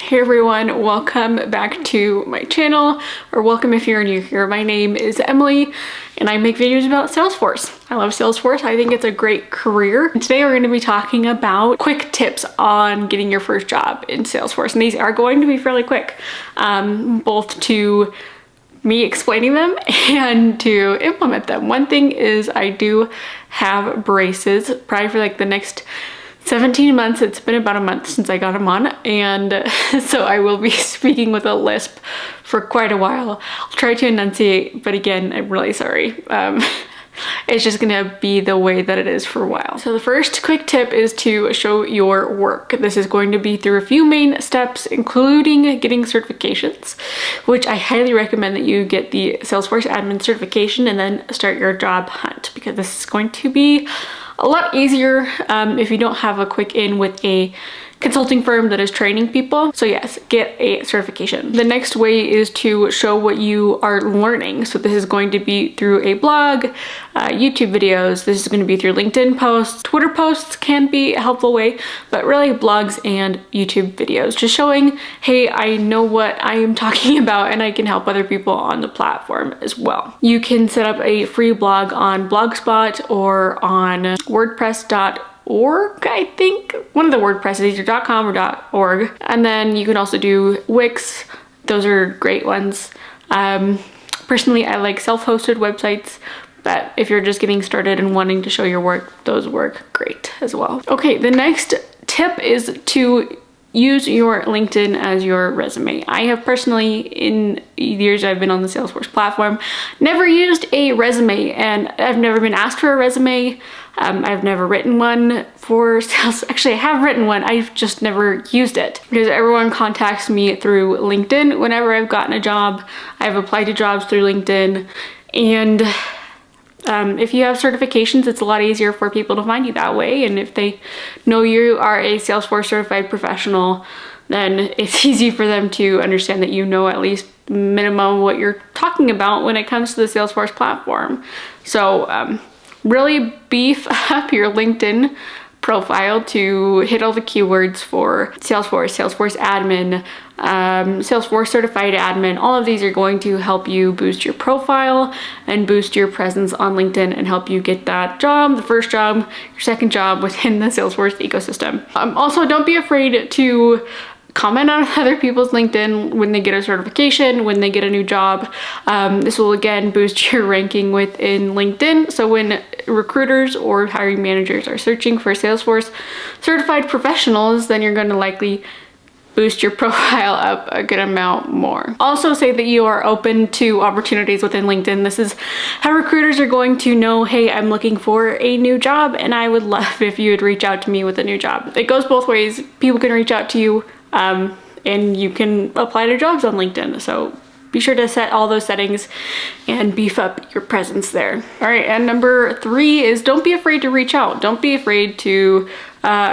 Hey everyone, welcome back to my channel, or welcome if you're new here. My name is Emily and I make videos about Salesforce. I love Salesforce. I think it's a great career. And today we're going to be talking about quick tips on getting your first job in Salesforce. And these are going to be fairly quick, both to me explaining them and to implement them. One thing is I do have braces, probably for like the next 17 months. It's been about a month since I got them on, and so I will be speaking with a lisp for quite a while. I'll try to enunciate, but again, I'm really sorry. It's just gonna be the way that it is for a while. So the first quick tip is to show your work. This is going to be through a few main steps, including getting certifications, which I highly recommend that you get the Salesforce admin certification and then start your job hunt, because this is going to be a lot easier if you don't have a quick in with a consulting firm that is training people. So yes, get a certification. The next way is to show what you are learning. So this is going to be through a blog, YouTube videos. This is going to be through LinkedIn posts. Twitter posts can be a helpful way, but really blogs and YouTube videos. Just showing, hey, I know what I am talking about and I can help other people on the platform as well. You can set up a free blog on Blogspot or on WordPress.org. I think one of the WordPress is either .com or .org, and then you can also do Wix. Those are great ones. Personally, I like self-hosted websites, but if you're just getting started and wanting to show your work, those work great as well. Okay, the next tip is to use your LinkedIn as your resume. I have personally, in years I've been on the Salesforce platform, never used a resume, and I've never been asked for a resume. I've never written one for sales. Actually, I have written one. I've just never used it because everyone contacts me through LinkedIn. Whenever I've gotten a job, I've applied to jobs through LinkedIn. And if you have certifications, it's a lot easier for people to find you that way. And if they know you are a Salesforce certified professional, then it's easy for them to understand that you know at least minimum what you're talking about when it comes to the Salesforce platform. So really beef up your LinkedIn profile to hit all the keywords for Salesforce, Salesforce admin, Salesforce certified admin. All of these are going to help you boost your profile and boost your presence on LinkedIn and help you get that job, the first job, your second job within the Salesforce ecosystem. Also, don't be afraid to comment on other people's LinkedIn when they get a certification, when they get a new job. This will again boost your ranking within LinkedIn. So when recruiters or hiring managers are searching for Salesforce certified professionals, then you're going to likely boost your profile up a good amount more. Also say that you are open to opportunities within LinkedIn. This is how recruiters are going to know, hey, I'm looking for a new job and I would love if you would reach out to me with a new job. It goes both ways. People can reach out to you and you can apply to jobs on LinkedIn. So be sure to set all those settings and beef up your presence there. All right, and number 3 is don't be afraid to reach out. Don't be afraid to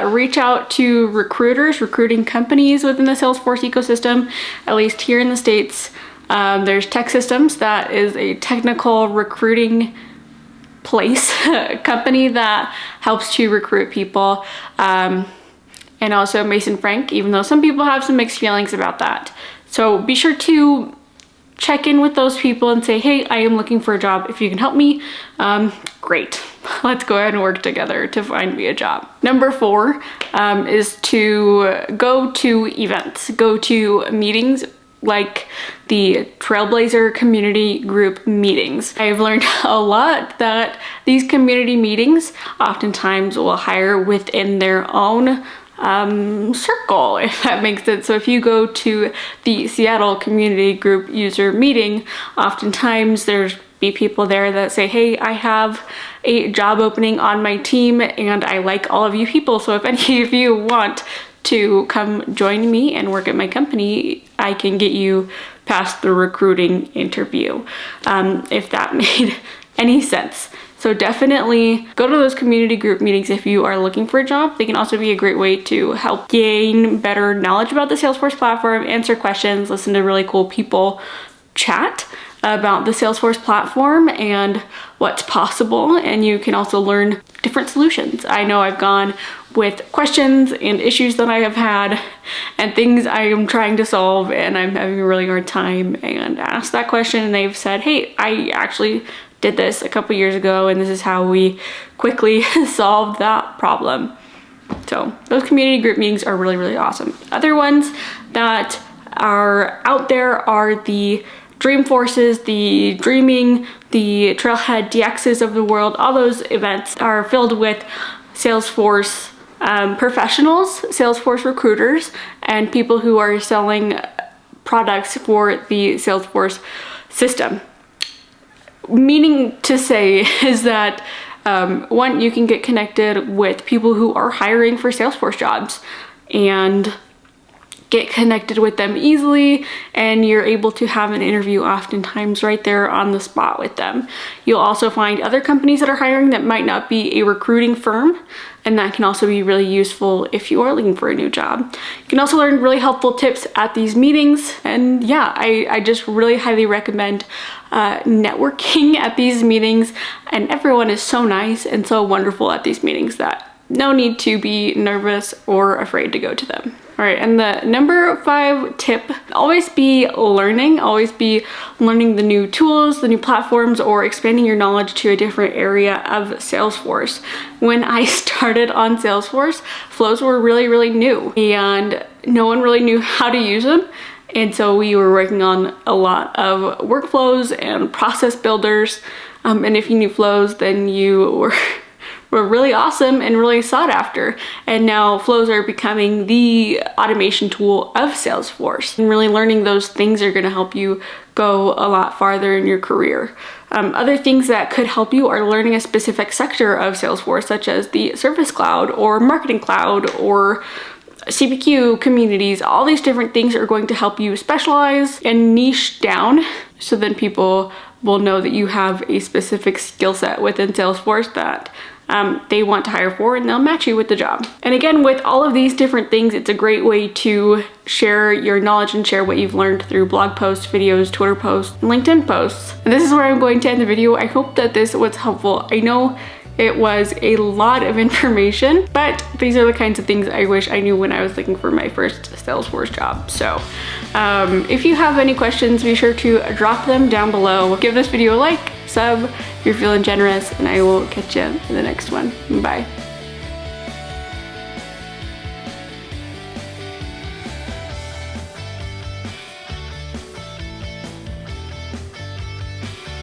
reach out to recruiters, recruiting companies within the Salesforce ecosystem. At least here in the States, there's Tech Systems. That is a technical recruiting place, a company that helps to recruit people. And also Mason Frank, even though some people have some mixed feelings about that. So be sure to check in with those people and say, hey, I am looking for a job. If you can help me, great. Let's go ahead and work together to find me a job. Number 4 is to go to events, go to meetings like the Trailblazer community group meetings. I've learned a lot that these community meetings oftentimes will hire within their own circle, if that makes sense. So if you go to the Seattle community group user meeting, oftentimes there's be people there that say, hey, I have a job opening on my team and I like all of you people. So if any of you want to come join me and work at my company, I can get you past the recruiting interview, if that made any sense. So definitely go to those community group meetings if you are looking for a job. They can also be a great way to help gain better knowledge about the Salesforce platform, answer questions, listen to really cool people chat about the Salesforce platform and what's possible. And you can also learn different solutions. I know I've gone with questions and issues that I have had and things I am trying to solve and I'm having a really hard time, and ask that question and they've said, hey, I actually did this a couple years ago and this is how we quickly solved that problem. So those community group meetings are really, really awesome. Other ones that are out there are the Dreamforces, the Dreaming, the Trailhead DXs of the world. All those events are filled with Salesforce professionals, Salesforce recruiters, and people who are selling products for the Salesforce system. Meaning to say is that one, you can get connected with people who are hiring for Salesforce jobs and get connected with them easily, and you're able to have an interview oftentimes right there on the spot with them. You'll also find other companies that are hiring that might not be a recruiting firm, and that can also be really useful if you are looking for a new job. You can also learn really helpful tips at these meetings, and yeah, I just really highly recommend networking at these meetings, and everyone is so nice and so wonderful at these meetings that no need to be nervous or afraid to go to them. All right, and the number 5 tip, always be learning the new tools, the new platforms, or expanding your knowledge to a different area of Salesforce. When I started on Salesforce, flows were really, really new and no one really knew how to use them. And so we were working on a lot of workflows and process builders. And if you knew flows, then you were really awesome and really sought after. And now flows are becoming the automation tool of Salesforce. And really learning those things are going to help you go a lot farther in your career. Other things that could help you are learning a specific sector of Salesforce, such as the Service Cloud or Marketing Cloud or CPQ, communities. All these different things are going to help you specialize and niche down, so then people will know that you have a specific skill set within Salesforce that they want to hire for, and they'll match you with the job. And again, with all of these different things, it's a great way to share your knowledge and share what you've learned through blog posts, videos, Twitter posts, and LinkedIn posts. And this is where I'm going to end the video. I hope that this was helpful. I know it was a lot of information, but these are the kinds of things I wish I knew when I was looking for my first Salesforce job. So if you have any questions, be sure to drop them down below. Give this video a like, sub if you're feeling generous, and I will catch you in the next one. Bye.